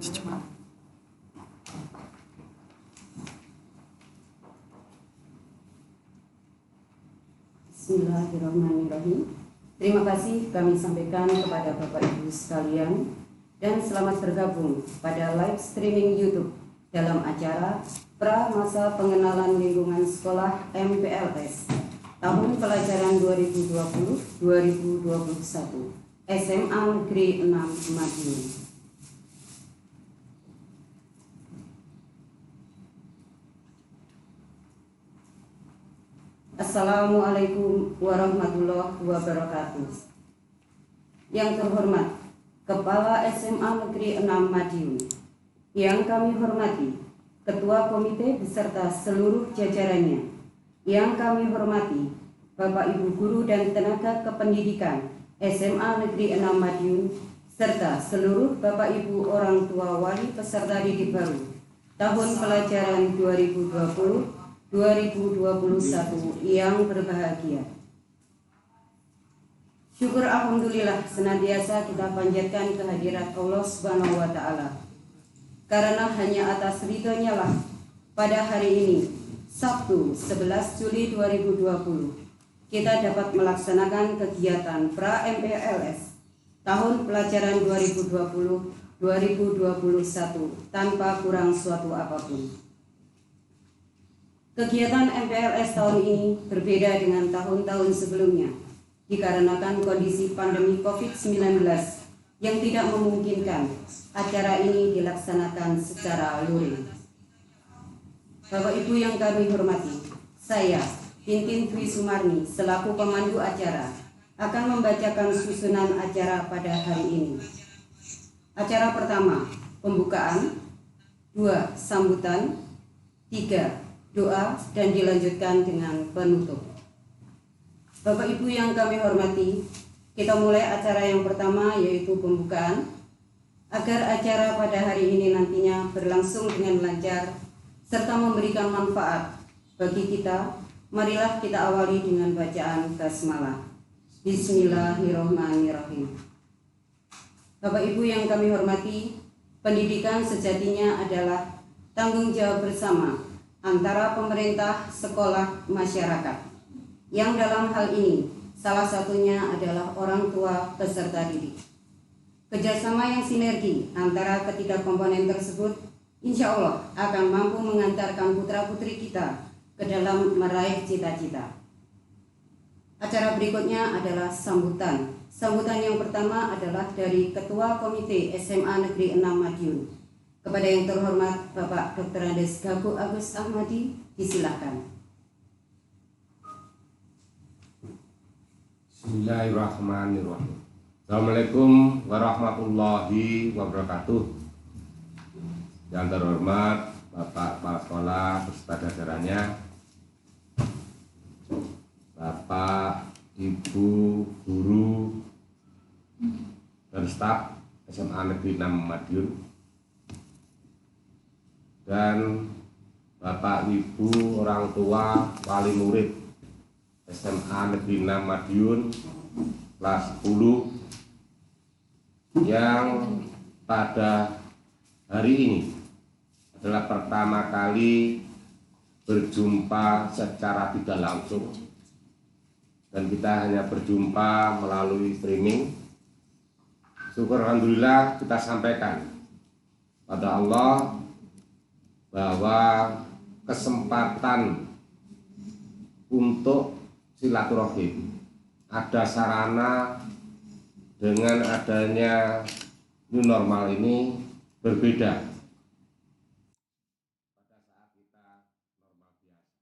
Bismillahirrahmanirrahim. Terima kasih kami sampaikan kepada Bapak Ibu sekalian dan selamat bergabung pada live streaming YouTube dalam acara Pra Masa Pengenalan Lingkungan Sekolah MPLS tahun pelajaran 2020-2021 SMA Negeri 6 Madiun. Assalamualaikum warahmatullahi wabarakatuh. Yang terhormat Kepala SMA Negeri 6 Madiun, yang kami hormati Ketua Komite beserta seluruh jajarannya, yang kami hormati Bapak Ibu Guru dan Tenaga Kependidikan SMA Negeri 6 Madiun, serta seluruh Bapak Ibu orang tua wali peserta didik baru tahun pelajaran 2020-2021 yang berbahagia. Syukur alhamdulillah senantiasa kita panjatkan kehadirat Allah Subhanahu wa taala. Karena hanya atas ridhonya lah pada hari ini, Sabtu 11 Juli 2020, kita dapat melaksanakan kegiatan Pra MPLS tahun pelajaran 2020-2021 tanpa kurang suatu apapun. Kegiatan MPLS tahun ini berbeda dengan tahun-tahun sebelumnya dikarenakan kondisi pandemi COVID-19 yang tidak memungkinkan acara ini dilaksanakan secara luring. Bapak Ibu yang kami hormati, saya Tintin Dwi Sumarni selaku pemandu acara akan membacakan susunan acara pada hari ini. Acara pertama, pembukaan, 2, sambutan, 3, doa, dan dilanjutkan dengan penutup. Bapak Ibu yang kami hormati, kita mulai acara yang pertama yaitu pembukaan. Agar acara pada hari ini nantinya berlangsung dengan lancar serta memberikan manfaat bagi kita, marilah kita awali dengan bacaan basmalah. Bismillahirrahmanirrahim. Bapak Ibu yang kami hormati, pendidikan sejatinya adalah tanggung jawab bersama antara pemerintah, sekolah, masyarakat, yang dalam hal ini salah satunya adalah orang tua peserta didik. Kerjasama yang sinergi antara ketiga komponen tersebut insya Allah akan mampu mengantarkan putra-putri kita ke dalam meraih cita-cita. Acara berikutnya adalah sambutan. Sambutan yang pertama adalah dari Ketua Komite SMA Negeri 6 Madiun. Kepada yang terhormat Bapak Dr. Andes Gaku Agus Ahmadi, disilakan. Bismillahirrahmanirrahim. Assalamualaikum warahmatullahi wabarakatuh. Yang terhormat Bapak Kepala Sekolah beserta jajarannya, Bapak, Ibu, Guru, dan staf SMA Negeri 6 Madiun, dan Bapak Ibu orang tua wali murid SMA Negeri 6 Madiun kelas 10 yang pada hari ini adalah pertama kali berjumpa secara tidak langsung, dan kita hanya berjumpa melalui streaming. Syukur alhamdulillah kita sampaikan pada Allah bahwa kesempatan untuk silaturahim ada sarana dengan adanya new normal ini berbeda pada saat kita normal biasa.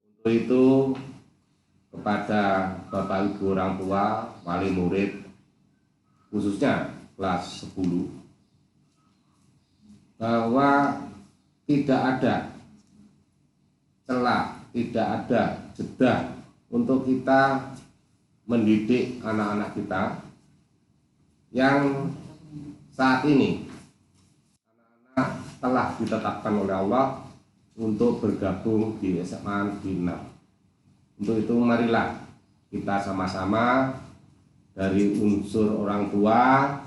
Untuk itu kepada Bapak Ibu orang tua, wali murid, khususnya kelas 10, bahwa tidak ada celah, tidak ada jeda untuk kita mendidik anak-anak kita yang saat ini anak-anak telah ditetapkan oleh Allah untuk bergabung di SMA Negeri 6. Untuk itu marilah kita sama-sama dari unsur orang tua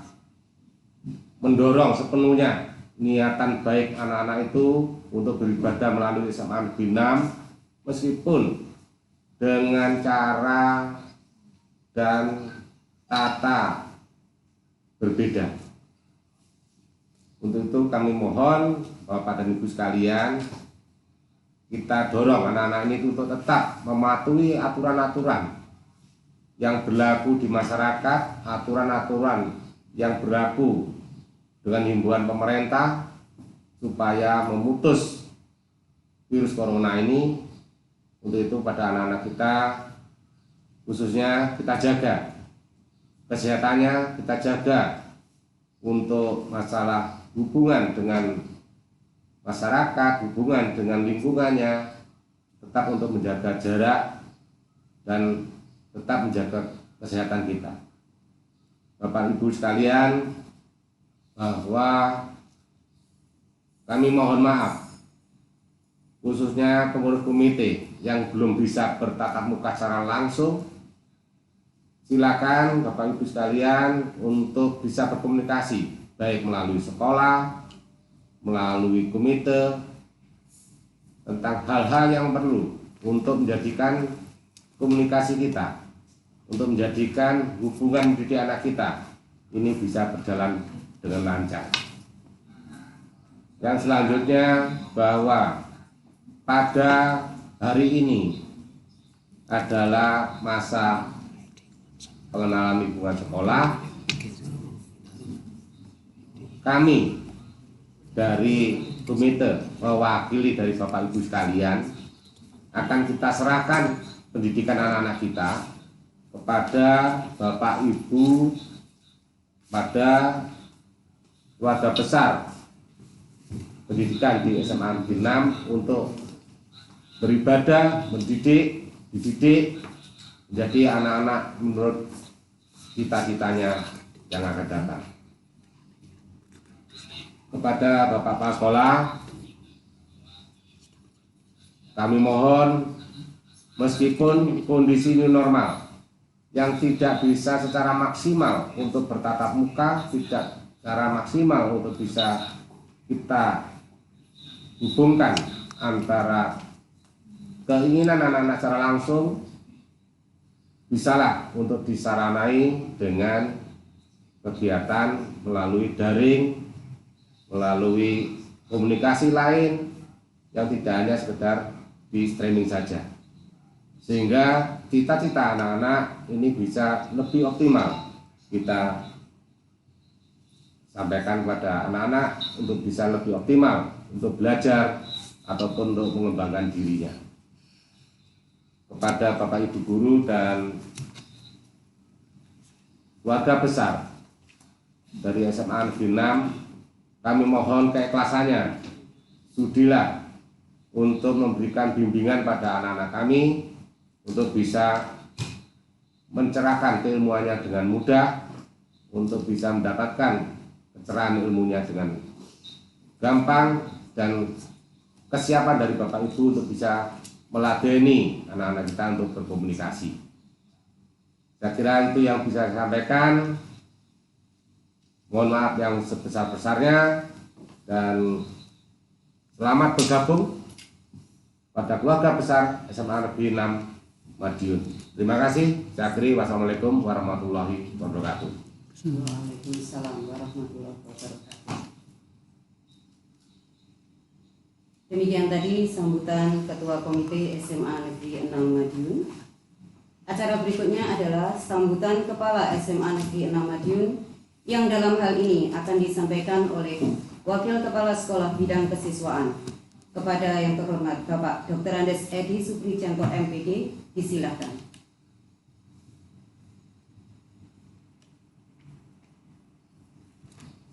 mendorong sepenuhnya niatan baik anak-anak itu untuk beribadah melalui SMA Negeri 6, meskipun dengan cara dan tata berbeda. Untuk itu kami mohon Bapak dan Ibu sekalian, kita dorong anak-anak ini untuk tetap mematuhi aturan-aturan yang berlaku di masyarakat, aturan-aturan yang berlaku dengan himbauan pemerintah supaya memutus virus corona ini. Untuk itu pada anak-anak kita khususnya kita jaga kesehatannya, kita jaga untuk masalah hubungan dengan masyarakat, hubungan dengan lingkungannya, tetap untuk menjaga jarak dan tetap menjaga kesehatan kita. Bapak Ibu sekalian, bahwa kami mohon maaf khususnya pengurus komite yang belum bisa bertatap muka secara langsung. Silakan Bapak Ibu sekalian untuk bisa berkomunikasi baik melalui sekolah, melalui komite tentang hal-hal yang perlu untuk menjadikan komunikasi kita, untuk menjadikan hubungan mendidik anak kita ini bisa berjalan dengan lancar. Yang selanjutnya, bahwa pada hari ini adalah masa pengenalan lingkungan sekolah. Kami dari komite mewakili dari Bapak Ibu sekalian akan kita serahkan pendidikan anak-anak kita kepada Bapak Ibu, pada keluarga besar pendidikan di SMA Negeri 6 untuk beribadah, mendidik, dididik menjadi anak-anak menurut cita-citanya yang akan datang. Kepada Bapak Kepala Sekolah, kami mohon, meskipun kondisi new normal yang tidak bisa secara maksimal untuk bertatap muka, tidak secara maksimal untuk bisa kita hubungkan antara keinginan anak-anak secara langsung, bisalah untuk disaranai dengan kegiatan melalui daring, melalui komunikasi lain yang tidak hanya sekedar di streaming saja, sehingga cita-cita anak-anak ini bisa lebih optimal kita sampaikan kepada anak-anak untuk bisa lebih optimal untuk belajar ataupun untuk mengembangkan dirinya. Kepada Bapak Ibu guru dan keluarga besar dari SMA Negeri 6, kami mohon keikhlasannya, sudilah untuk memberikan bimbingan pada anak-anak kami untuk bisa mencerahkan keilmuannya dengan mudah, untuk bisa mendapatkan pencerahan ilmunya dengan gampang, dan kesiapan dari Bapak Ibu untuk bisa meladeni anak-anak kita untuk berkomunikasi. Saya kira itu yang bisa saya sampaikan. Mohon maaf yang sebesar-besarnya, dan selamat bergabung pada keluarga besar SMA Negeri 6 Madiun. Terima kasih. Saya akhiri. Wassalamualaikum warahmatullahi wabarakatuh. Waalaikumsalam warahmatullahi wabarakatuh. Demikian tadi sambutan Ketua Komite SMA Negeri 6 Madiun. Acara berikutnya adalah sambutan Kepala SMA Negeri 6 Madiun yang dalam hal ini akan disampaikan oleh Wakil Kepala Sekolah Bidang Kesiswaan. Kepada yang terhormat Bapak Dr. Andes Edi Suprijanto MPD, disilakan.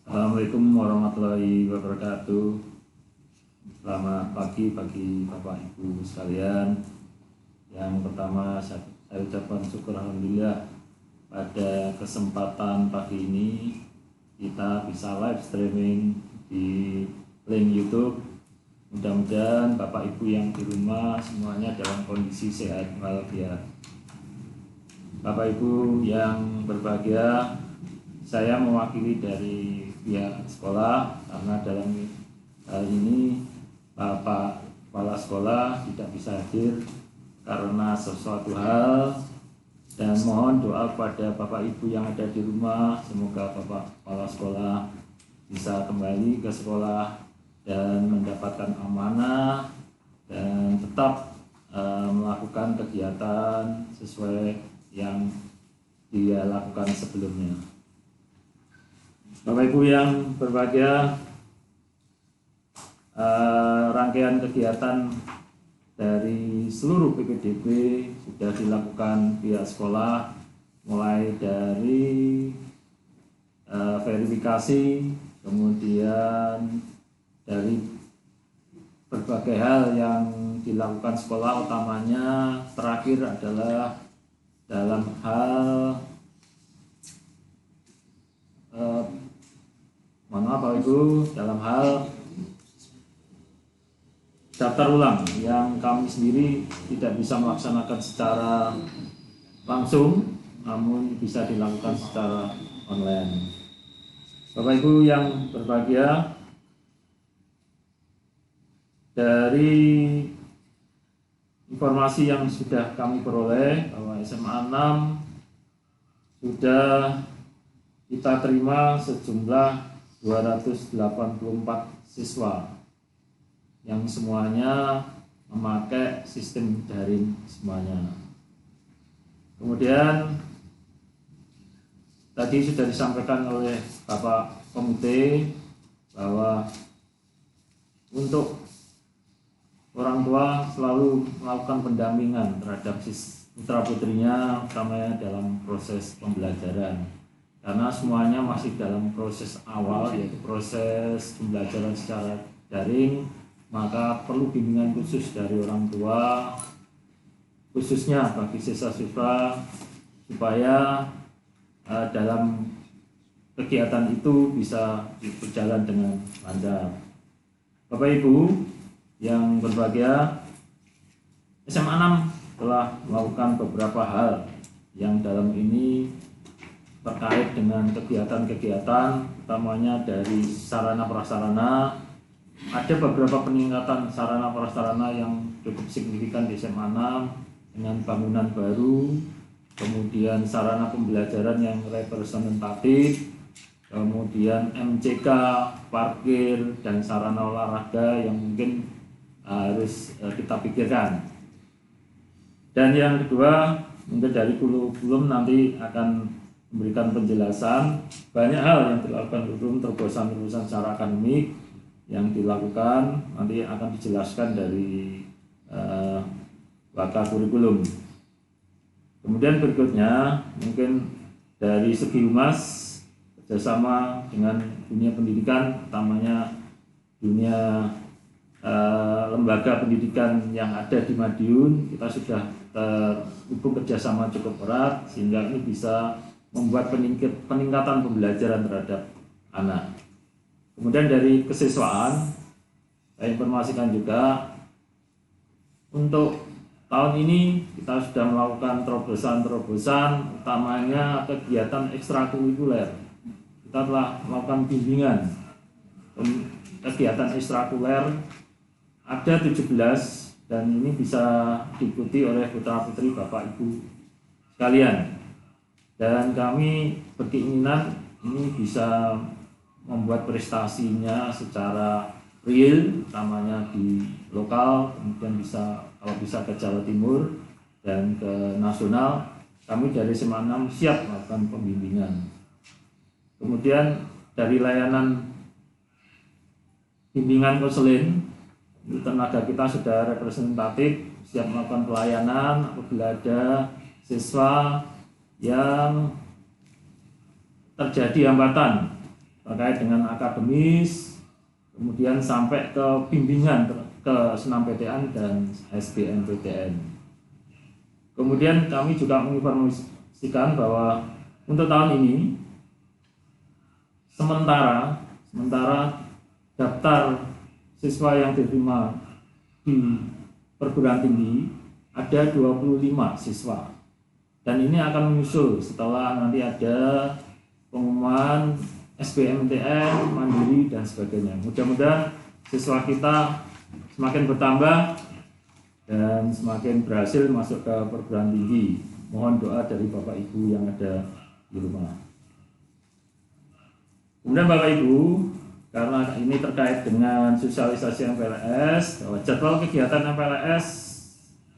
Assalamualaikum warahmatullahi wabarakatuh. Selamat pagi bagi Bapak Ibu sekalian. Yang pertama saya ucapkan syukur alhamdulillah pada kesempatan pagi ini kita bisa live streaming di link YouTube. Mudah-mudahan Bapak Ibu yang di rumah semuanya dalam kondisi sehat walafiat. Bapak Ibu yang berbahagia, saya mewakili dari pihak sekolah, karena dalam hal ini Bapak Kepala Sekolah tidak bisa hadir karena sesuatu hal, dan mohon doa kepada Bapak Ibu yang ada di rumah, semoga Bapak Kepala Sekolah bisa kembali ke sekolah dan mendapatkan amanah dan tetap melakukan kegiatan sesuai yang dia lakukan sebelumnya. Bapak Ibu yang berbahagia, rangkaian kegiatan dari seluruh PPDB sudah dilakukan pihak sekolah, mulai dari verifikasi, kemudian dari berbagai hal yang dilakukan sekolah, utamanya terakhir adalah dalam hal Bapak Ibu, dalam hal daftar ulang yang kami sendiri tidak bisa melaksanakan secara langsung, namun bisa dilakukan secara online. Bapak Ibu yang berbahagia, dari informasi yang sudah kami peroleh bahwa SMA 6 sudah kita terima sejumlah 284 siswa yang semuanya memakai sistem daring semuanya. Kemudian tadi sudah disampaikan oleh Bapak Komite bahwa untuk orang tua selalu melakukan pendampingan terhadap putra putrinya, utamanya dalam proses pembelajaran, karena semuanya masih dalam proses awal, yaitu proses pembelajaran secara daring, maka perlu bimbingan khusus dari orang tua, khususnya bagi siswa-siswa, supaya dalam kegiatan itu bisa berjalan dengan lancar. Bapak Ibu yang berbahagia, SMA 6 telah melakukan beberapa hal yang dalam ini terkait dengan kegiatan-kegiatan, utamanya dari sarana prasarana. Ada beberapa peningkatan sarana prasarana yang cukup signifikan di SMA 6 dengan bangunan baru, kemudian sarana pembelajaran yang representatif, kemudian MCK, parkir, dan sarana olahraga yang mungkin harus kita pikirkan. Dan yang kedua, mungkin dari kurikulum nanti akan memberikan penjelasan banyak hal yang dilakukan kurikulum, terobosan-terobosan secara akademik yang dilakukan nanti akan dijelaskan dari Wakil Kurikulum. Kemudian berikutnya mungkin dari segi humas, kerjasama dengan dunia pendidikan, utamanya dunia lembaga pendidikan yang ada di Madiun, kita sudah terhubung kerjasama cukup erat sehingga ini bisa membuat peningkatan pembelajaran terhadap anak. Kemudian dari kesiswaan, saya informasikan juga untuk tahun ini kita sudah melakukan terobosan-terobosan, utamanya kegiatan ekstrakurikuler. Kita telah melakukan bimbingan kegiatan ekstrakurikuler ada 17, dan ini bisa diikuti oleh putra-putri Bapak Ibu sekalian. Dan kami berkeinginan ini bisa membuat prestasinya secara real, utamanya di lokal, kemudian kalau bisa ke Jawa Timur dan ke nasional. Kami dari SMA 6 siap melakukan pembimbingan. Kemudian dari layanan bimbingan konseling, tenaga kita sudah representatif, siap melakukan pelayanan apabila ada siswa yang terjadi hambatan terkait dengan akademis, kemudian sampai ke bimbingan ke senam PTN dan SBMPTN. Kemudian kami juga menginformasikan bahwa untuk tahun ini sementara daftar siswa yang diterima di perguruan tinggi ada 25 siswa, dan ini akan menyusul setelah nanti ada pengumuman SBMPTN, Mandiri, dan sebagainya. Mudah-mudahan siswa kita semakin bertambah dan semakin berhasil masuk ke perguruan tinggi. Mohon doa dari Bapak Ibu yang ada di rumah. Kemudian Bapak Ibu, karena ini terkait dengan sosialisasi MPLS, bahwa jadwal kegiatan MPLS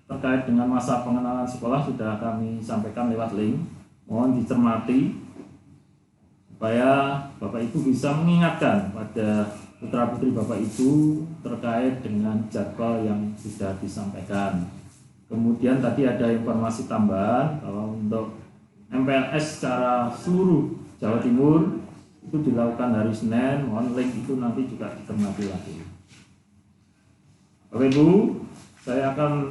terkait dengan masa pengenalan sekolah sudah kami sampaikan lewat link. Mohon dicermati supaya Bapak Ibu bisa mengingatkan pada putra-putri Bapak Ibu terkait dengan jadwal yang sudah disampaikan. Kemudian tadi ada informasi tambahan bahwa untuk MPLS secara seluruh Jawa Timur itu dilakukan hari Senin. Mohon link itu nanti juga dicermati lagi. Bapak Ibu, saya akan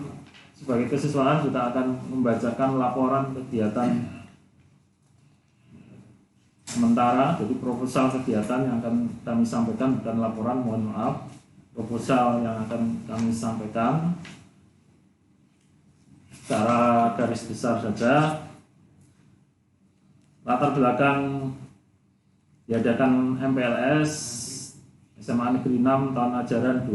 sebagai kesiswaan juga akan membacakan laporan kegiatan sementara, jadi proposal kegiatan yang akan kami sampaikan, bukan laporan, mohon maaf, proposal yang akan kami sampaikan secara garis besar saja. Latar belakang diadakan MPLS SMA Negeri 6 tahun ajaran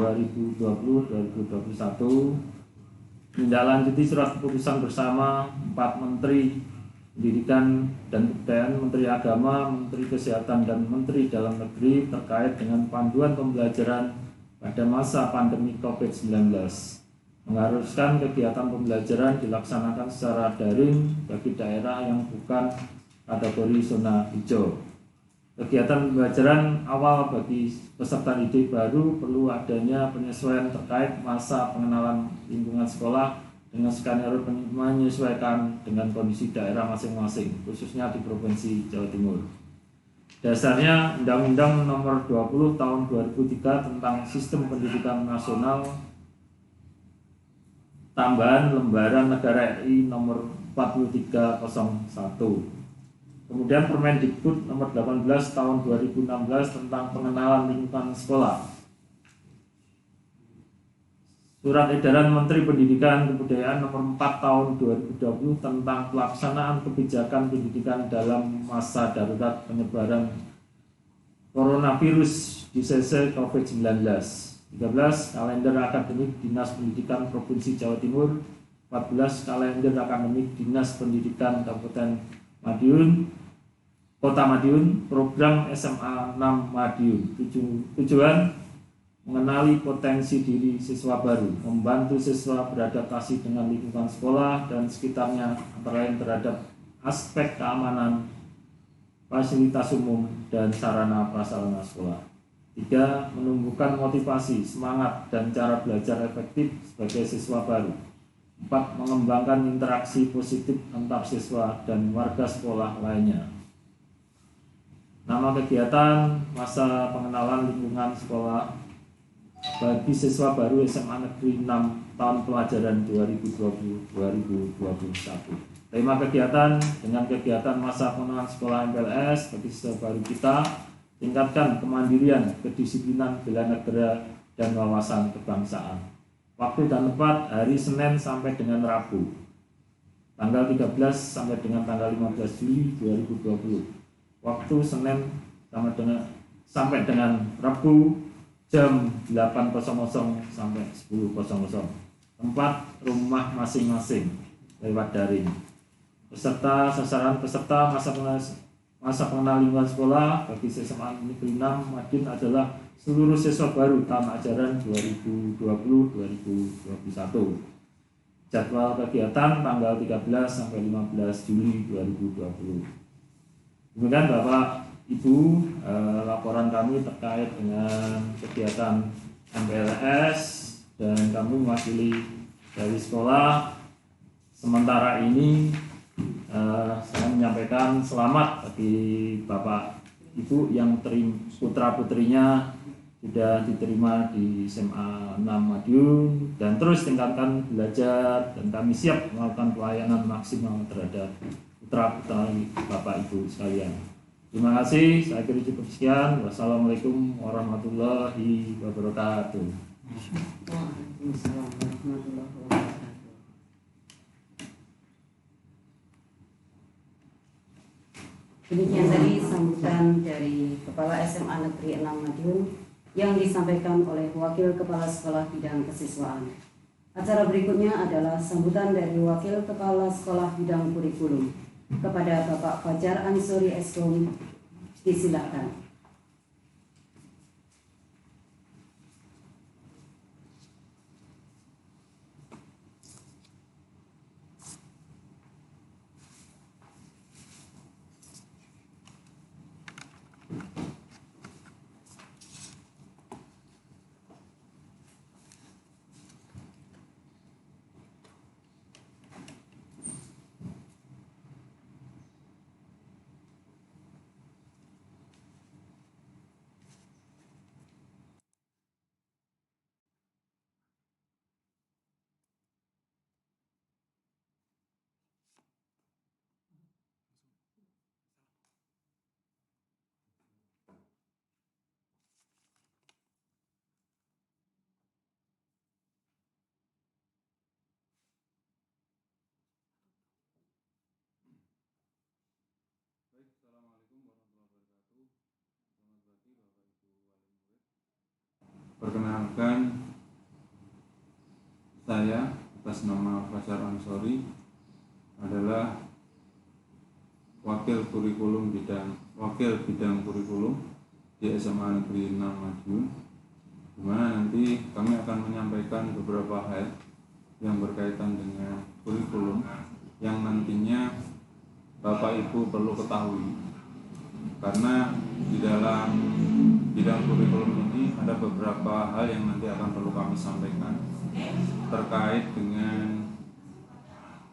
2020-2021 menindaklanjuti surat keputusan bersama 4 Menteri Pendidikan dan Kebudayaan, Menteri Agama, Menteri Kesehatan, dan Menteri Dalam Negeri terkait dengan panduan pembelajaran pada masa pandemi COVID-19. Mengharuskan kegiatan pembelajaran dilaksanakan secara daring bagi daerah yang bukan kategori zona hijau. Kegiatan pembelajaran awal bagi peserta didik baru perlu adanya penyesuaian terkait masa pengenalan lingkungan sekolah dengan skenario menyesuaikan dengan kondisi daerah masing-masing, khususnya di Provinsi Jawa Timur. Dasarnya Undang-Undang Nomor 20 Tahun 2003 tentang Sistem Pendidikan Nasional tambahan Lembaran Negara RI Nomor 4301. Kemudian Permendikbud Nomor 18 Tahun 2016 tentang pengenalan lingkungan sekolah. Surat Edaran Menteri Pendidikan Kebudayaan Nomor 4 Tahun 2020 tentang pelaksanaan kebijakan pendidikan dalam masa darurat penyebaran coronavirus (DCC) COVID-19. 13. Kalender Akademik Dinas Pendidikan Provinsi Jawa Timur. 14. Kalender Akademik Dinas Pendidikan Kabupaten Madiun, Kota Madiun, Program SMA 6 Madiun. Tujuan mengenali potensi diri siswa baru, membantu siswa beradaptasi dengan lingkungan sekolah dan sekitarnya, antara lain terhadap aspek keamanan, fasilitas umum, dan sarana prasarana sekolah. 3. Menumbuhkan motivasi, semangat, dan cara belajar efektif sebagai siswa baru. 4. Mengembangkan interaksi positif antar siswa dan warga sekolah lainnya. Nama kegiatan masa pengenalan lingkungan sekolah bagi siswa baru SMA Negeri 6 tahun pelajaran 2020-2021. Tema kegiatan dengan kegiatan masa pengenalan sekolah MPLS bagi siswa baru kita, tingkatkan kemandirian, kedisiplinan, bela negara, dan wawasan kebangsaan. Waktu dan tempat hari Senin sampai dengan Rabu, tanggal 13 sampai dengan tanggal 15 Juli 2020. Waktu Senin sampai dengan Rabu jam 8.00 sampai 10.00. Tempat rumah masing-masing lewat daring. Sasaran peserta masa pengenal lingkungan sekolah bagi SMA Negeri 6 Madiun adalah seluruh siswa baru tahun ajaran 2020-2021. Jadwal kegiatan tanggal 13 sampai 15 Juli 2020. Kemudian Bapak Ibu, laporan kami terkait dengan kegiatan MPLS dan kami mewakili dari sekolah. Sementara ini saya menyampaikan selamat bagi Bapak Ibu yang putra-putrinya sudah diterima di SMA 6 Madiun, dan terus tingkatkan belajar, dan kami siap melakukan pelayanan maksimal terhadap putra-putri Bapak Ibu sekalian. Terima kasih, saya kira cukup sekian. Wassalamualaikum warahmatullahi wabarakatuh. Waalaikumsalam warahmatullahi wabarakatuh. Demikian tadi sambutan dari SMA Negeri 6 Madiun yang disampaikan oleh Wakil Kepala Sekolah Bidang Kesiswaan. Acara berikutnya adalah sambutan dari Wakil Kepala Sekolah Bidang Kurikulum kepada Bapak Fajar Ansori Eskom. Disilakan. Assalamualaikum warahmatullahi wabarakatuh. Selamat pagi Bapak Ibu wali murid. Perkenalkan, saya atas nama Fajar Ansori adalah Wakil Bidang Kurikulum di SMA Negeri 6 Madiun, di mana nanti kami akan menyampaikan beberapa hal yang berkaitan dengan kurikulum yang nantinya Bapak Ibu perlu ketahui, karena di dalam bidang kurikulum ini ada beberapa hal yang nanti akan perlu kami sampaikan terkait dengan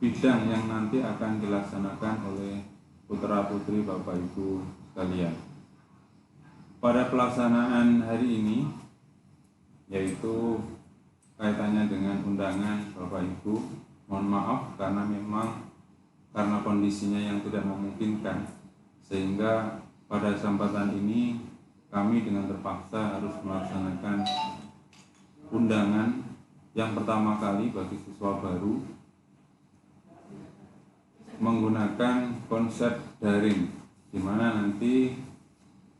bidang yang nanti akan dilaksanakan oleh putra-putri Bapak Ibu sekalian. Pada pelaksanaan hari ini, yaitu kaitannya dengan undangan Bapak Ibu, mohon maaf karena kondisinya yang tidak memungkinkan, sehingga pada kesempatan ini kami dengan terpaksa harus melaksanakan undangan yang pertama kali bagi siswa baru menggunakan konsep daring, di mana nanti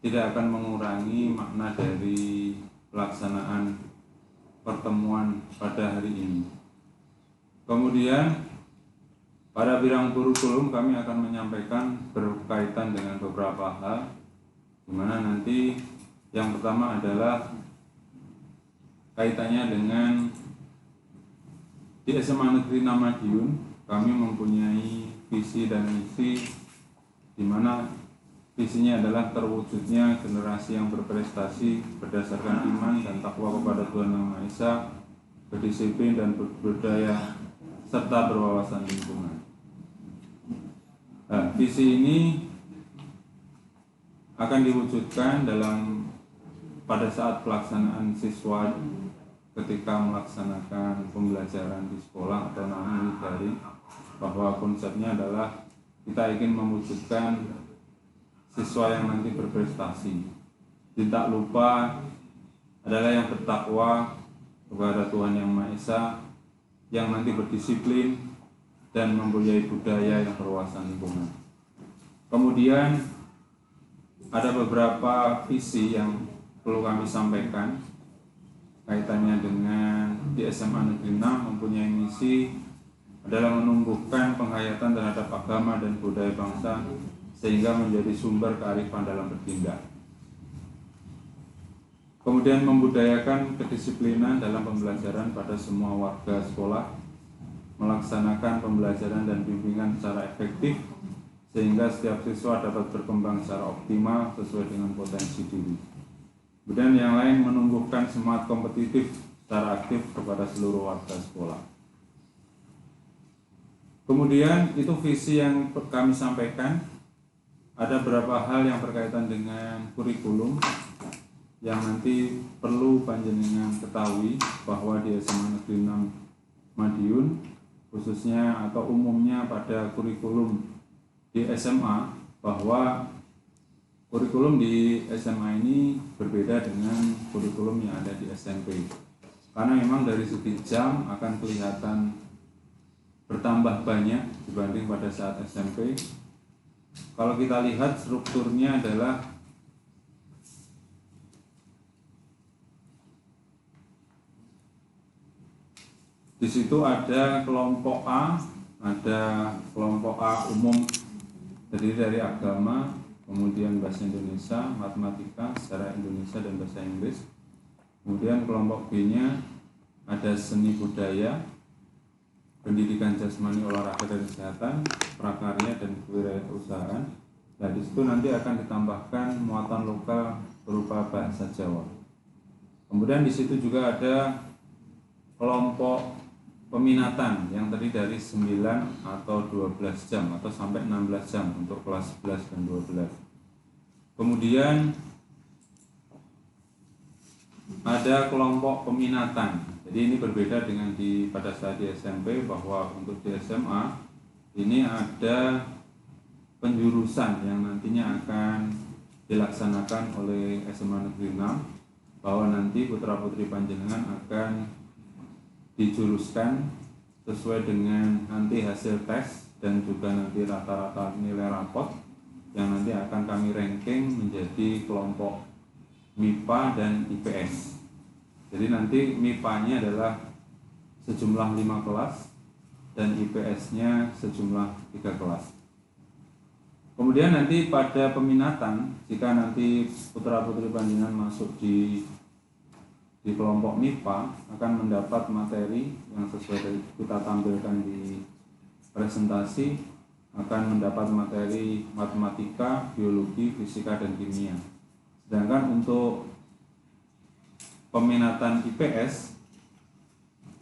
tidak akan mengurangi makna dari pelaksanaan pertemuan pada hari ini. Kemudian pada bidang kurikulum kami akan menyampaikan berkaitan dengan beberapa hal, di mana nanti yang pertama adalah kaitannya dengan di SMA Negeri 6 Madiun kami mempunyai visi dan misi, di mana visinya adalah terwujudnya generasi yang berprestasi berdasarkan iman dan takwa kepada Tuhan Yang Maha Esa, berdisiplin dan berbudaya serta berwawasan lingkungan. Nah, visi ini akan diwujudkan pada saat pelaksanaan siswa ketika melaksanakan pembelajaran di sekolah atau namanya daring, bahwa konsepnya adalah kita ingin mewujudkan siswa yang nanti berprestasi. Tidak lupa adalah yang bertakwa kepada Tuhan Yang Maha Esa, yang nanti berdisiplin dan mempunyai budaya yang berwawasan lingkungan. Kemudian ada beberapa visi yang perlu kami sampaikan kaitannya dengan di SMA Negeri 6 mempunyai misi adalah menumbuhkan penghayatan terhadap agama dan budaya bangsa sehingga menjadi sumber kearifan dalam bertindak. Kemudian membudayakan kedisiplinan dalam pembelajaran pada semua warga sekolah, melaksanakan pembelajaran dan bimbingan secara efektif sehingga setiap siswa dapat berkembang secara optimal sesuai dengan potensi diri. Kemudian yang lain menumbuhkan semangat kompetitif secara aktif kepada seluruh warga sekolah. Kemudian itu visi yang kami sampaikan. Ada beberapa hal yang berkaitan dengan kurikulum yang nanti perlu panjenengan ketahui bahwa di SMA Negeri 6 Madiun khususnya atau umumnya pada kurikulum di SMA, bahwa kurikulum di SMA ini berbeda dengan kurikulum yang ada di SMP, karena memang dari segi jam akan kelihatan bertambah banyak dibanding pada saat SMP. Kalau kita lihat strukturnya adalah Di situ ada kelompok A, ada kelompok A umum terdiri dari agama, kemudian bahasa Indonesia, matematika, sejarah Indonesia dan bahasa Inggris. Kemudian kelompok B-nya ada seni budaya, pendidikan jasmani, olahraga dan kesehatan, prakarya dan kewirausahaan. Nah, di situ nanti akan ditambahkan muatan lokal berupa bahasa Jawa. Kemudian di situ juga ada kelompok peminatan yang terdiri dari 9 atau 12 jam atau sampai 16 jam untuk kelas 11 dan 12. Kemudian ada kelompok peminatan. Jadi ini berbeda dengan pada saat di SMP, bahwa untuk di SMA ini ada penjurusan yang nantinya akan dilaksanakan oleh SMA Negeri 6, bahwa nanti putra-putri panjenengan akan dijuruskan sesuai dengan nanti hasil tes dan juga nanti rata-rata nilai rapot yang nanti akan kami ranking menjadi kelompok MIPA dan IPS. Jadi nanti MIPA-nya adalah sejumlah 5 kelas dan IPS-nya sejumlah 3 kelas. Kemudian nanti pada peminatan, jika nanti putra-putri panjenengan masuk di kelompok MIPA, akan mendapat materi yang sesuai dari kita tampilkan di presentasi, akan mendapat materi matematika, biologi, fisika, dan kimia. Sedangkan untuk peminatan IPS,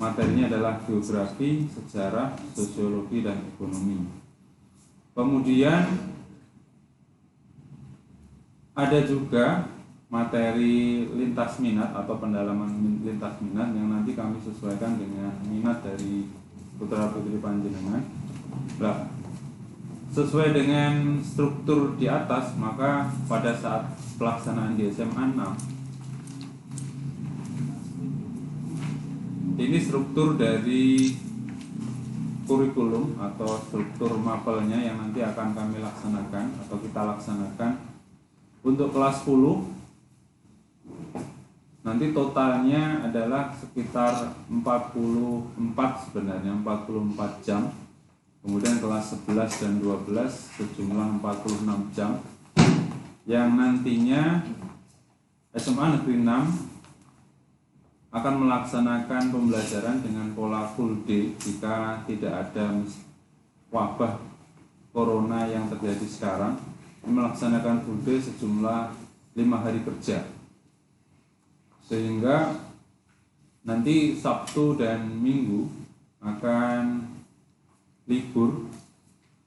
materinya adalah geografi, sejarah, sosiologi, dan ekonomi. Kemudian ada juga materi lintas minat atau pendalaman lintas minat yang nanti kami sesuaikan dengan minat dari putra-putri panjenengan. Nah, sesuai dengan struktur di atas, maka pada saat pelaksanaan di SMA 6 ini struktur dari kurikulum atau struktur mapelnya yang nanti akan kami laksanakan atau kita laksanakan untuk kelas 10. Nanti totalnya adalah sekitar 44 jam. Kemudian kelas 11 dan 12 sejumlah 46 jam. Yang nantinya SMA Negeri 6 akan melaksanakan pembelajaran dengan pola full day jika tidak ada wabah corona yang terjadi sekarang. Melaksanakan full day sejumlah 5 hari kerja. Sehingga nanti Sabtu dan Minggu akan libur,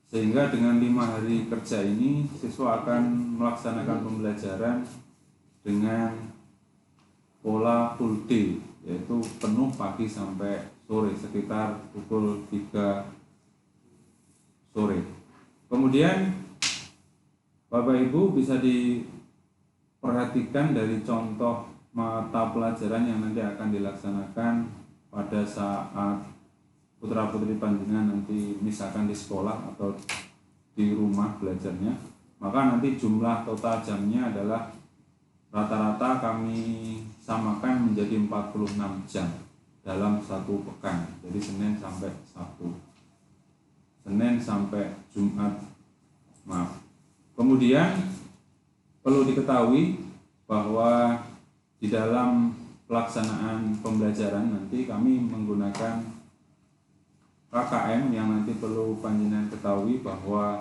sehingga dengan 5 hari kerja ini siswa akan melaksanakan pembelajaran dengan pola full day, yaitu penuh pagi sampai sore sekitar pukul 3 sore. Kemudian Bapak Ibu bisa diperhatikan dari contoh mata pelajaran yang nanti akan dilaksanakan pada saat putra-putri panjenengan nanti misalkan di sekolah atau di rumah belajarnya, maka nanti jumlah total jamnya adalah rata-rata kami samakan menjadi 46 jam dalam satu pekan. Jadi Senin sampai Sabtu, Senin sampai Jumat, maaf. Kemudian perlu diketahui bahwa di dalam pelaksanaan pembelajaran nanti kami menggunakan KKM yang nanti perlu panjenengan ketahui bahwa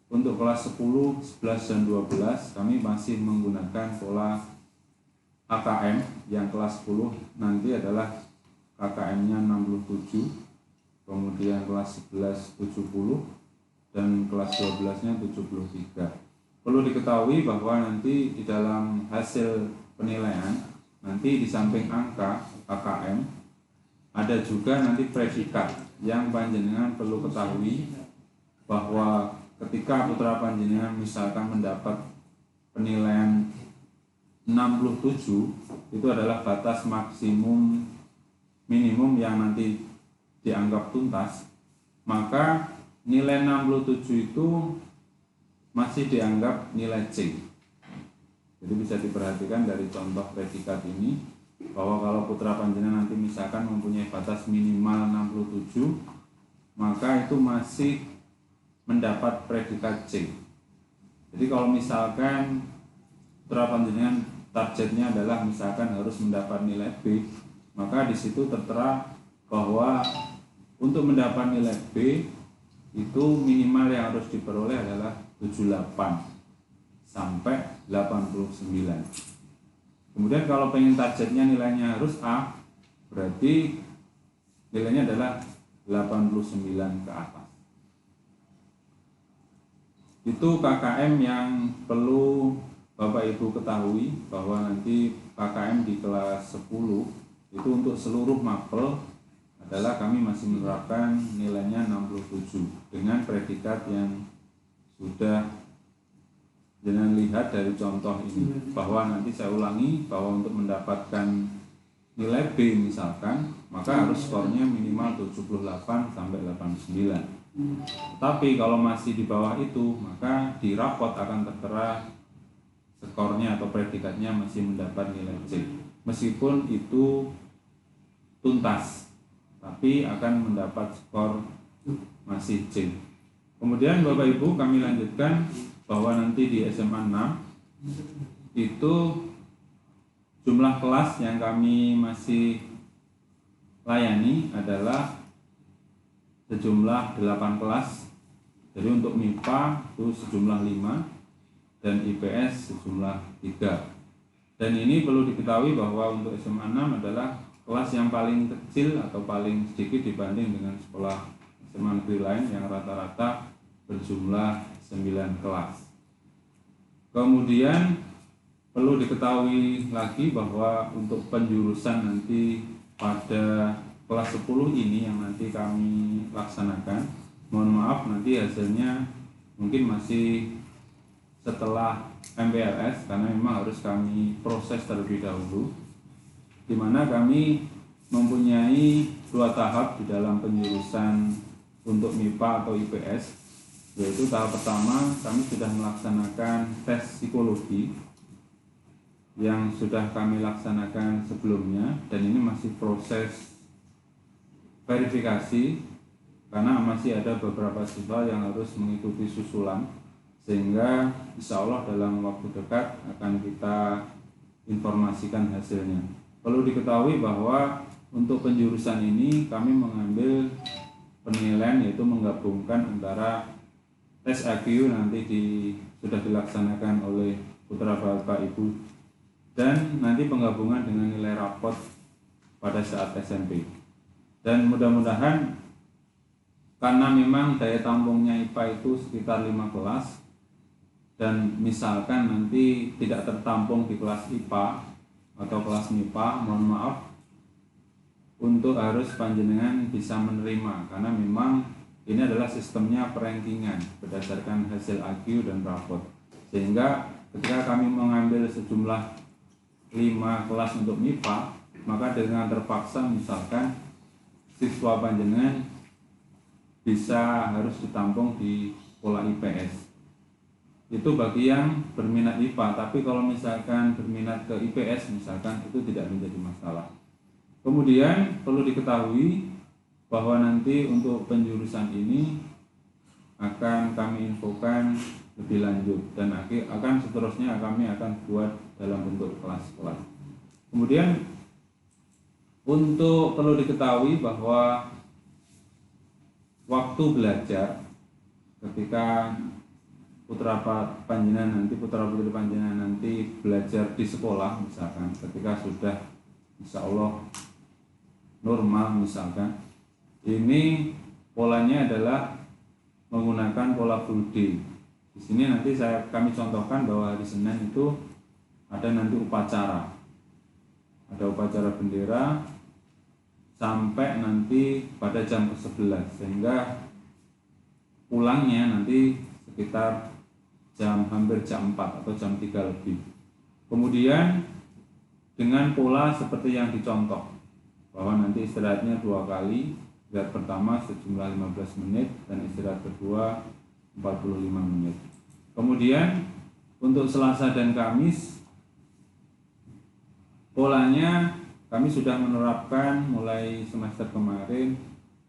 untuk kelas 10, 11, dan 12 kami masih menggunakan pola KKM yang kelas 10 nanti adalah KKM-nya 67, kemudian kelas 11 70 dan kelas 12-nya 73. Perlu diketahui bahwa nanti di dalam hasil penilaian nanti di samping angka KKM ada juga nanti predikat yang panjenengan perlu ketahui bahwa ketika putra panjenengan misalkan mendapat penilaian 67, itu adalah batas maksimum minimum yang nanti dianggap tuntas, maka nilai 67 itu masih dianggap nilai C. Jadi bisa diperhatikan dari contoh predikat ini bahwa kalau putra panjenengan nanti misalkan mempunyai batas minimal 67, maka itu masih mendapat predikat C. Jadi kalau misalkan putra panjenengan targetnya adalah misalkan harus mendapat nilai B, maka di situ tertera bahwa untuk mendapat nilai B itu minimal yang harus diperoleh adalah 78 sampai 89. Kemudian kalau pengen targetnya nilainya harus A, berarti nilainya adalah 89 ke atas. Itu KKM yang perlu Bapak Ibu ketahui, bahwa nanti KKM di kelas 10 itu untuk seluruh mapel adalah kami masih menerapkan nilainya 67 dengan predikat yang sudah jangan lihat dari contoh ini, bahwa nanti saya ulangi bahwa untuk mendapatkan nilai B misalkan, maka harus skornya minimal 78 sampai 89. Tapi kalau masih di bawah itu, maka di rapot akan tertera skornya atau predikatnya masih mendapat nilai C. Meskipun itu tuntas, tapi akan mendapat skor masih C. Kemudian Bapak Ibu kami lanjutkan bahwa nanti di SMA 6 itu jumlah kelas yang kami masih layani adalah sejumlah 8 kelas. Jadi untuk MIPA itu sejumlah 5 dan IPS sejumlah 3. Dan ini perlu diketahui bahwa untuk SMA 6 adalah kelas yang paling kecil atau paling sedikit dibanding dengan sekolah SMA negeri lain yang rata-rata berjumlah 9 kelas. Kemudian perlu diketahui lagi bahwa untuk penjurusan nanti pada kelas 10 ini yang nanti kami laksanakan, mohon maaf nanti hasilnya mungkin masih setelah MPLS, karena memang harus kami proses terlebih dahulu, di mana kami mempunyai 2 tahap di dalam penjurusan untuk MIPA atau IPS. Yaitu tahap pertama kami sudah melaksanakan tes psikologi yang sudah kami laksanakan sebelumnya, dan ini masih proses verifikasi karena masih ada beberapa siswa yang harus mengikuti susulan, sehingga insya Allah dalam waktu dekat akan kita informasikan hasilnya. Perlu diketahui bahwa untuk penjurusan ini kami mengambil penilaian yaitu menggabungkan antara tes IQ nanti sudah dilaksanakan oleh putra Bapak Ibu, dan nanti penggabungan dengan nilai rapot pada saat SMP. Dan mudah-mudahan karena memang daya tampungnya IPA itu sekitar 5 kelas, dan misalkan nanti tidak tertampung di kelas IPA atau kelas MIPA, mohon maaf, untuk harus panjenengan bisa menerima, karena memang ini adalah sistemnya perankingan berdasarkan hasil IQ dan rapot. Sehingga ketika kami mengambil sejumlah 5 kelas untuk MIPA, maka dengan terpaksa misalkan siswa panjenengan bisa harus ditampung di pola IPS. Itu bagi yang berminat IPA, tapi kalau misalkan berminat ke IPS misalkan, itu tidak menjadi masalah. Kemudian perlu diketahui bahwa nanti untuk penjurusan ini akan kami infokan lebih lanjut, dan akan seterusnya kami akan buat dalam bentuk kelas-kelas. Kemudian untuk perlu diketahui bahwa waktu belajar ketika putra panjenengan nanti, putra putri panjenengan nanti belajar di sekolah misalkan, ketika sudah insya Allah normal misalkan, ini polanya adalah menggunakan pola full day. Di sini nanti kami contohkan bahwa hari Senin itu ada nanti upacara, ada upacara bendera sampai nanti pada jam ke-11, sehingga pulangnya nanti sekitar hampir jam 4 atau jam 3 lebih. Kemudian dengan pola seperti yang dicontoh, bahwa nanti istirahatnya 2 kali, istirahat pertama sejumlah 15 menit dan istirahat kedua 45 menit. Kemudian untuk Selasa dan Kamis polanya kami sudah menerapkan mulai semester kemarin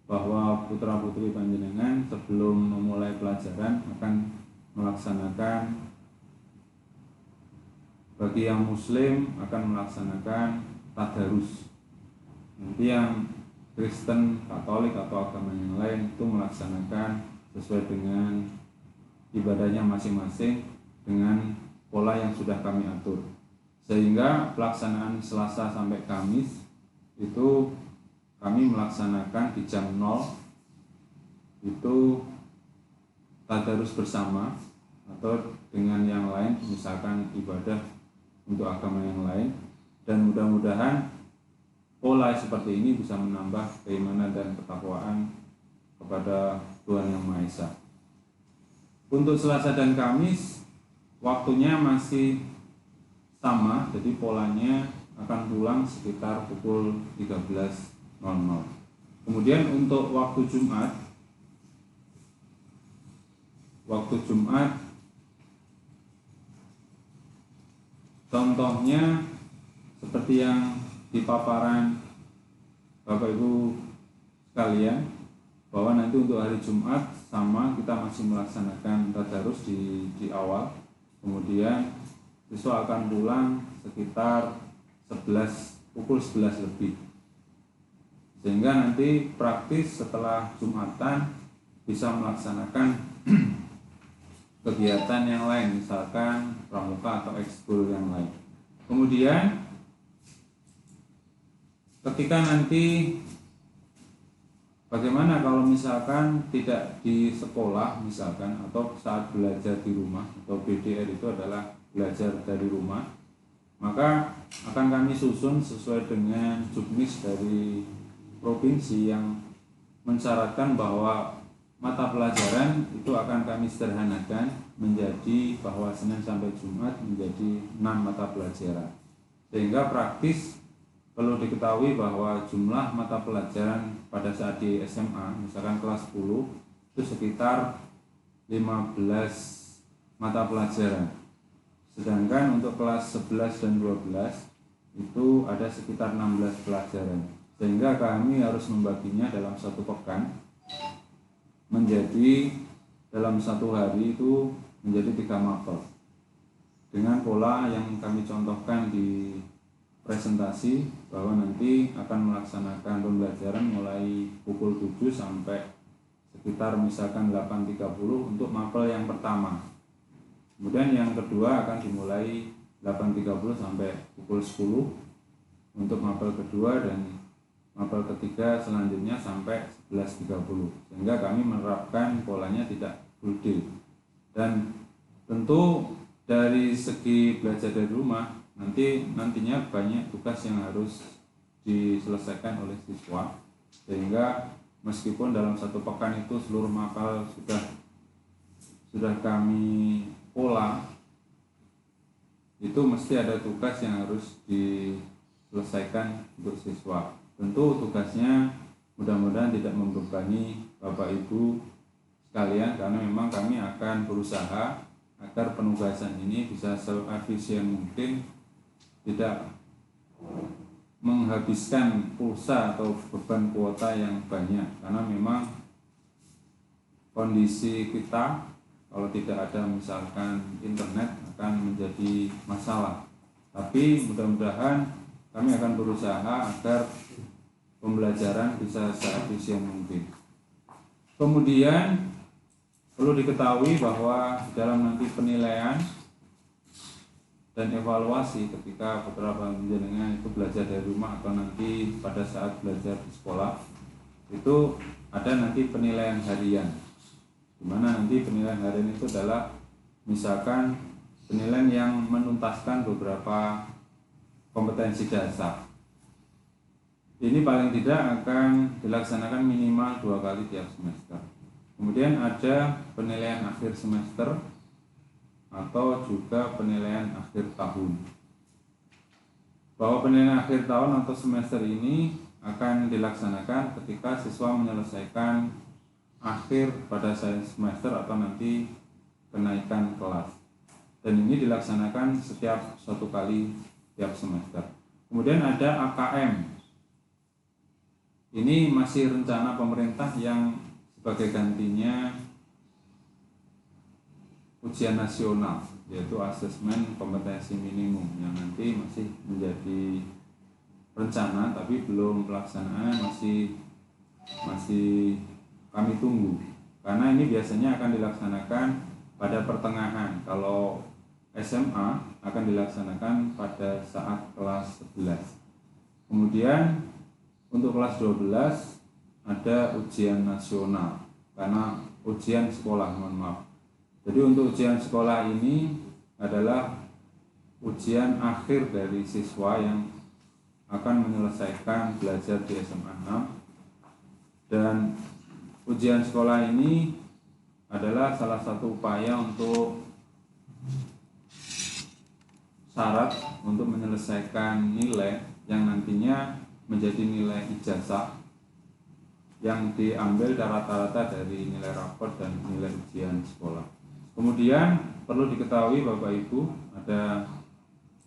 bahwa putra-putri panjenengan sebelum memulai pelajaran akan melaksanakan, bagi yang muslim akan melaksanakan tadarus. Nanti yang Kristen, Katolik atau agama yang lain itu melaksanakan sesuai dengan ibadahnya masing-masing dengan pola yang sudah kami atur. Sehingga pelaksanaan Selasa sampai Kamis itu kami melaksanakan di jam 0 itu tadarus bersama atau dengan yang lain, misalkan ibadah untuk agama yang lain, dan mudah-mudahan pola seperti ini bisa menambah keimanan dan ketakwaan kepada Tuhan Yang Maha Esa. Untuk Selasa dan Kamis waktunya masih sama, jadi polanya akan pulang sekitar pukul 13.00. Kemudian untuk waktu Jumat contohnya seperti yang di paparan Bapak Ibu sekalian, bahwa nanti untuk hari Jumat sama, kita masih melaksanakan tadarus di awal. Kemudian siswa akan pulang sekitar pukul 11 lebih. Sehingga nanti praktis setelah Jumatan bisa melaksanakan kegiatan yang lain, misalkan pramuka atau ekskul yang lain. Kemudian ketika nanti bagaimana kalau misalkan tidak di sekolah misalkan, atau saat belajar di rumah, atau BDR itu adalah belajar dari rumah, maka akan kami susun sesuai dengan juknis dari provinsi yang mensyaratkan bahwa mata pelajaran itu akan kami sederhanakan menjadi bahwa Senin sampai Jumat menjadi 6 mata pelajaran. Sehingga praktis perlu diketahui bahwa jumlah mata pelajaran pada saat di SMA, misalkan kelas 10 itu sekitar 15 mata pelajaran. Sedangkan untuk kelas 11 dan 12 itu ada sekitar 16 pelajaran. Sehingga kami harus membaginya dalam satu pekan menjadi dalam satu hari itu menjadi 3 mapel. Dengan pola yang kami contohkan di presentasi, bahwa nanti akan melaksanakan pembelajaran mulai pukul 7 sampai sekitar misalkan 8.30 untuk mapel yang pertama. Kemudian yang kedua akan dimulai 8.30 sampai pukul 10 untuk mapel kedua, dan mapel ketiga selanjutnya sampai 11.30. Sehingga kami menerapkan polanya tidak full day. Dan tentu dari segi belajar dari rumah nantinya banyak tugas yang harus diselesaikan oleh siswa, sehingga meskipun dalam satu pekan itu seluruh mapel sudah kami pola, itu mesti ada tugas yang harus diselesaikan untuk siswa. Tentu tugasnya mudah-mudahan tidak membebani Bapak Ibu sekalian, karena memang kami akan berusaha agar penugasan ini bisa seefisien mungkin, tidak menghabiskan pulsa atau beban kuota yang banyak, karena memang kondisi kita kalau tidak ada misalkan internet akan menjadi masalah. Tapi mudah-mudahan kami akan berusaha agar pembelajaran bisa seefisien mungkin. Kemudian perlu diketahui bahwa dalam nanti penilaian dan evaluasi ketika putra panjenengan itu belajar dari rumah atau nanti pada saat belajar di sekolah, itu ada nanti penilaian harian, di mana nanti penilaian harian itu adalah misalkan penilaian yang menuntaskan beberapa kompetensi dasar. Ini paling tidak akan dilaksanakan minimal 2 kali tiap semester. Kemudian ada penilaian akhir semester atau juga penilaian akhir tahun. Bahwa penilaian akhir tahun atau semester ini akan dilaksanakan ketika siswa menyelesaikan akhir pada semester atau nanti kenaikan kelas. Dan ini dilaksanakan setiap 1 kali tiap semester. Kemudian ada AKM. Ini masih rencana pemerintah yang sebagai gantinya ujian nasional, yaitu asesmen kompetensi minimum, yang nanti masih menjadi rencana tapi belum pelaksanaan, masih kami tunggu, karena ini biasanya akan dilaksanakan pada pertengahan. Kalau SMA akan dilaksanakan pada saat kelas 11. Kemudian untuk kelas 12 ada ujian nasional, karena ujian sekolah, mohon maaf. Jadi untuk ujian sekolah ini adalah ujian akhir dari siswa yang akan menyelesaikan belajar di SMA 6, dan ujian sekolah ini adalah salah satu upaya untuk syarat untuk menyelesaikan nilai yang nantinya menjadi nilai ijazah yang diambil rata-rata dari nilai rapor dan nilai ujian sekolah. Kemudian perlu diketahui Bapak Ibu, ada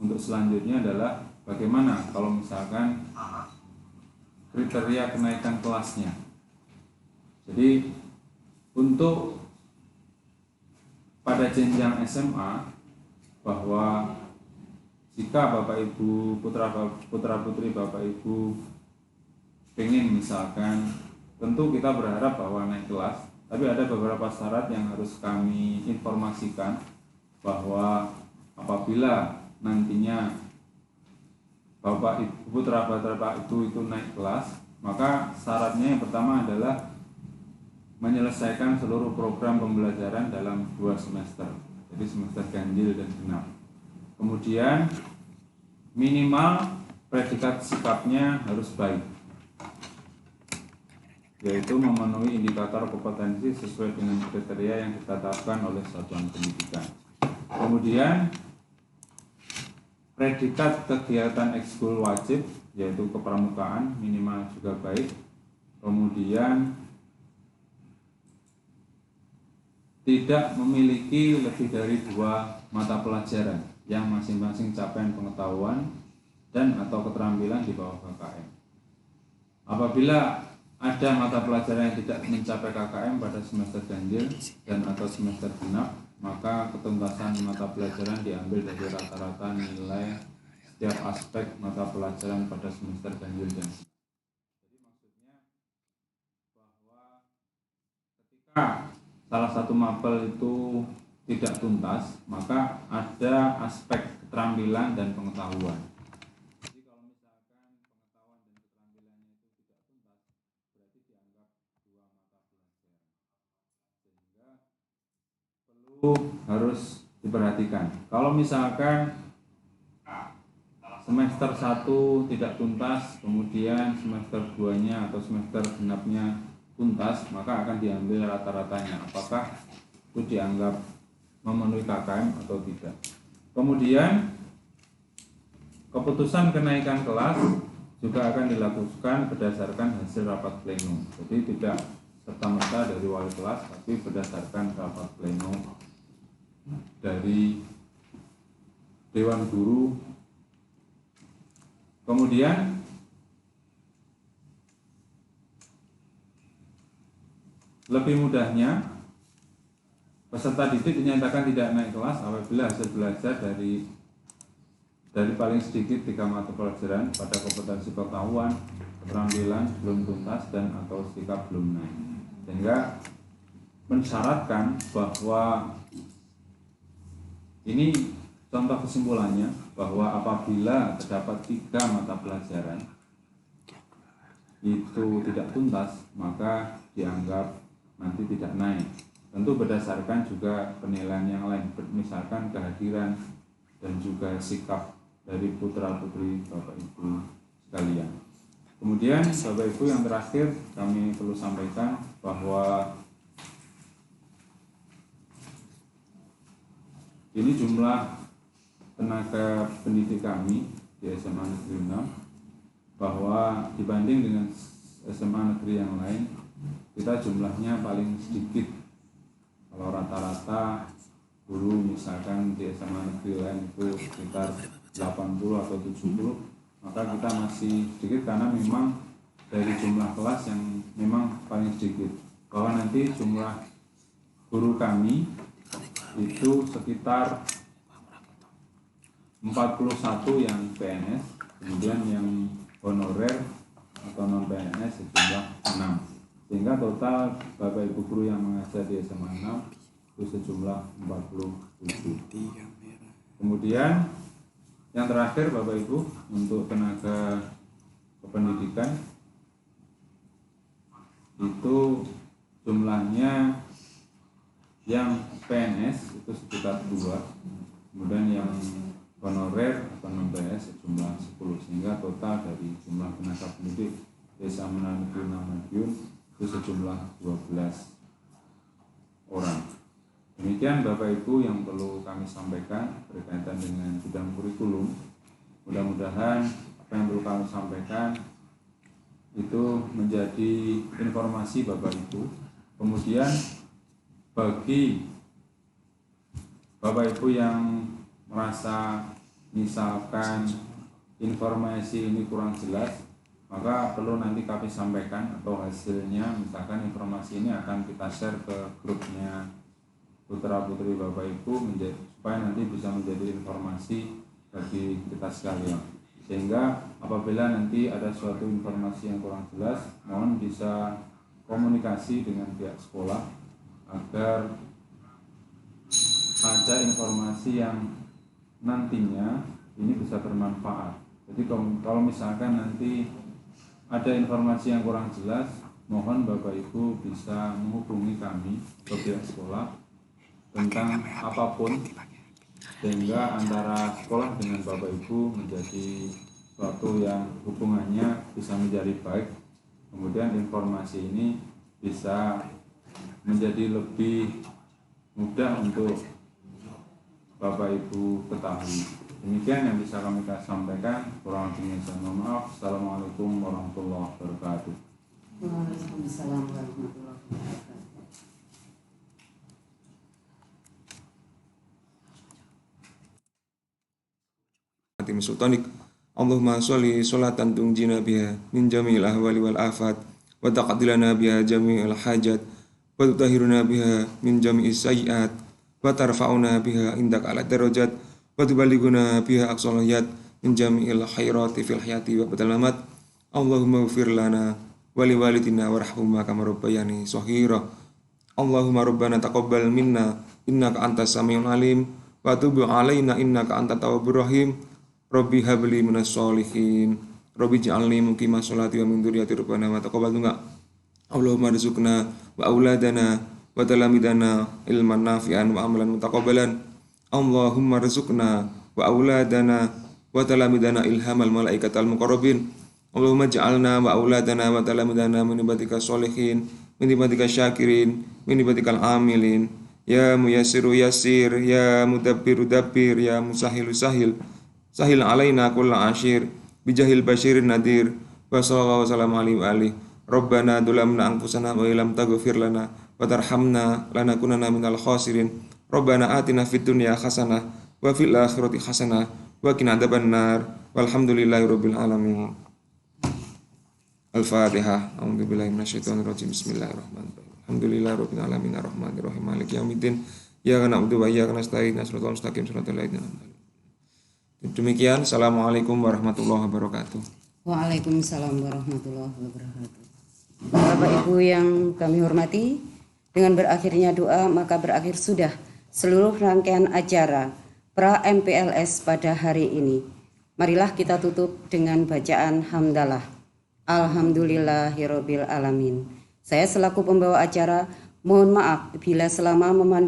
untuk selanjutnya adalah bagaimana kalau misalkan kriteria kenaikan kelasnya. Jadi untuk pada jenjang SMA, bahwa jika Bapak Ibu, putra-putri Bapak Ibu pengen misalkan, tentu kita berharap bahwa naik kelas, tapi ada beberapa syarat yang harus kami informasikan, bahwa apabila nantinya Bapak Ibu, putra-putri Bapak Ibu itu naik kelas, maka syaratnya yang pertama adalah menyelesaikan seluruh program pembelajaran dalam 2 semester, jadi semester ganjil dan genap. Kemudian minimal predikat sikapnya harus baik, yaitu memenuhi indikator kompetensi sesuai dengan kriteria yang ditetapkan oleh satuan pendidikan. Kemudian predikat kegiatan ekskul wajib, yaitu kepramukaan, minimal juga baik. Kemudian tidak memiliki lebih dari 2 mata pelajaran yang masing-masing capaian pengetahuan dan atau keterampilan di bawah KKM. Apabila ada mata pelajaran yang tidak mencapai KKM pada semester ganjil dan atau semester genap, maka ketuntasan mata pelajaran diambil dari rata-rata nilai setiap aspek mata pelajaran pada semester ganjil dan genap. Jadi maksudnya bahwa ketika salah satu mapel itu tidak tuntas, maka ada aspek keterampilan dan pengetahuan. Jadi kalau misalkan pengetahuan dan keterampilannya itu tidak tuntas, berarti dianggap 2 mata pelajaran, sehingga perlu harus diperhatikan. Kalau misalkan semester 1 tidak tuntas, kemudian semester 2-nya atau semester genapnya tuntas, maka akan diambil rata-ratanya, apakah itu dianggap memenuhi KKM atau tidak. Kemudian keputusan kenaikan kelas juga akan dilakukan berdasarkan hasil rapat pleno. Jadi tidak serta-merta dari wali kelas, tapi berdasarkan rapat pleno dari Dewan Guru. Kemudian lebih mudahnya, peserta didik dinyatakan tidak naik kelas apabila hasil belajar dari paling sedikit 3 mata pelajaran pada kompetensi pengetahuan, keterampilan belum tuntas dan atau sikap belum naik, sehingga mensyaratkan bahwa ini contoh kesimpulannya, bahwa apabila terdapat 3 mata pelajaran itu tidak tuntas, maka dianggap nanti tidak naik. Tentu berdasarkan juga penilaian yang lain, misalkan kehadiran dan juga sikap dari putra-putri Bapak Ibu sekalian. Kemudian Bapak Ibu, yang terakhir kami perlu sampaikan bahwa ini jumlah tenaga pendidik kami di SMA Negeri 6, bahwa dibanding dengan SMA negeri yang lain, kita jumlahnya paling sedikit. Kalau rata-rata guru misalkan di SMA negeri lain itu sekitar 80 atau 70, maka kita masih sedikit karena memang dari jumlah kelas yang memang paling sedikit, bahwa nanti jumlah guru kami itu sekitar 41 yang PNS, kemudian yang honorer atau non PNS sejumlah 6, sehingga total Bapak Ibu guru yang mengajar di SMA 6 itu sejumlah 47. Kemudian yang terakhir Bapak Ibu, untuk tenaga kependidikan itu jumlahnya yang PNS itu sekitar 2, kemudian yang honorer atau non PNS sejumlah 10, sehingga total dari jumlah tenaga pendidik Desa Menantu Madiun itu sejumlah 12 orang. Demikian Bapak Ibu yang perlu kami sampaikan berkaitan dengan bidang kurikulum. Mudah-mudahan apa yang perlu kami sampaikan itu menjadi informasi Bapak Ibu. Kemudian bagi Bapak Ibu yang merasa misalkan informasi ini kurang jelas, maka perlu nanti kami sampaikan atau hasilnya, misalkan informasi ini akan kita share ke grupnya putra putri Bapak Ibu supaya nanti bisa menjadi informasi bagi kita sekalian, sehingga apabila nanti ada suatu informasi yang kurang jelas, mohon bisa komunikasi dengan pihak sekolah agar ada informasi yang nantinya ini bisa bermanfaat. Jadi kalau misalkan nanti ada informasi yang kurang jelas, mohon Bapak Ibu bisa menghubungi kami ke pihak sekolah tentang apapun, sehingga antara sekolah dengan Bapak Ibu menjadi suatu yang hubungannya bisa menjadi baik. Kemudian informasi ini bisa menjadi lebih mudah untuk Bapak Ibu ketahui. Demikian yang bisa kami sampaikan. Kurang lebihnya saya mohon maaf. Assalamualaikum warahmatullahi wabarakatuh. Waalaikumsalam warahmatullahi wabarakatuh. Hatim Sultanik, Allahumma sholli sholatan tunjina biha min jami'il ahwali wal afat wa taqdilana biha jami'il hajat wa tutahhiruna biha min jami'is sayyi'at wa tarfa'una biha indaka ala darajat wa tuballighuna biha aqsal hayat min jami'il khairati fil hayati wa badal mamat. Allahumma ighfir lana wa li walidina warhamhuma kama rabbayani shaghira. Allahumma rabbana taqabbal minna innaka antas samiul alim wa tub alaina innaka antat tawwabur rahim. Rabbi habli minas sholihin, Rabbi ja'alni muqima sholati wa min dzurriyyati rabbana wa taqabbal du'a. Allahumma rizqna wa auladana wa talamidana ilman nafi'an wa amalan mutaqabbalan. Allahumma rizqna wa auladana wa talamidana ilhamal malaikatal muqarrabin. Allahumma ja'alna wa auladana wa talamidana min ibadika sholihin, min ibadika syakirin, min ibadikal amilin. Ya muyassiru yassir, ya mudabbiru dabbir, ya musahilu sahil. Sahil alaina kulla ashir bijahil basyirin nadir wa sallallahu wasallam alaihi wa alihi. Rabbana dulamna anfusana wa ilam taghfir lana wa tarhamna lanakunanna minal khasirin. Rabbana atina fid dunya hasanah wa fil akhirati hasanah wa qina adzabannar. Walhamdulillahi rabbil alamin. Al-Fatihah. A'udzubillahi minasyaitonir rajim. Bismillahirrahmanirrahim. Alhamdulillahi rabbil alamin arrahmanir rahim maliki yaumiddin. Iyyaka na'budu wa iyyaka nasta'in ihdinas mustaqim shiratal ladzina an'amta alaihim. Demikian, Assalamualaikum warahmatullahi wabarakatuh. Waalaikumsalam warahmatullahi wabarakatuh. Bapak Ibu yang kami hormati, dengan berakhirnya doa maka berakhir sudah seluruh rangkaian acara pra MPLS pada hari ini. Marilah kita tutup dengan bacaan hamdalah. Alhamdulillahirabbil alamin. Saya selaku pembawa acara mohon maaf bila selama memandu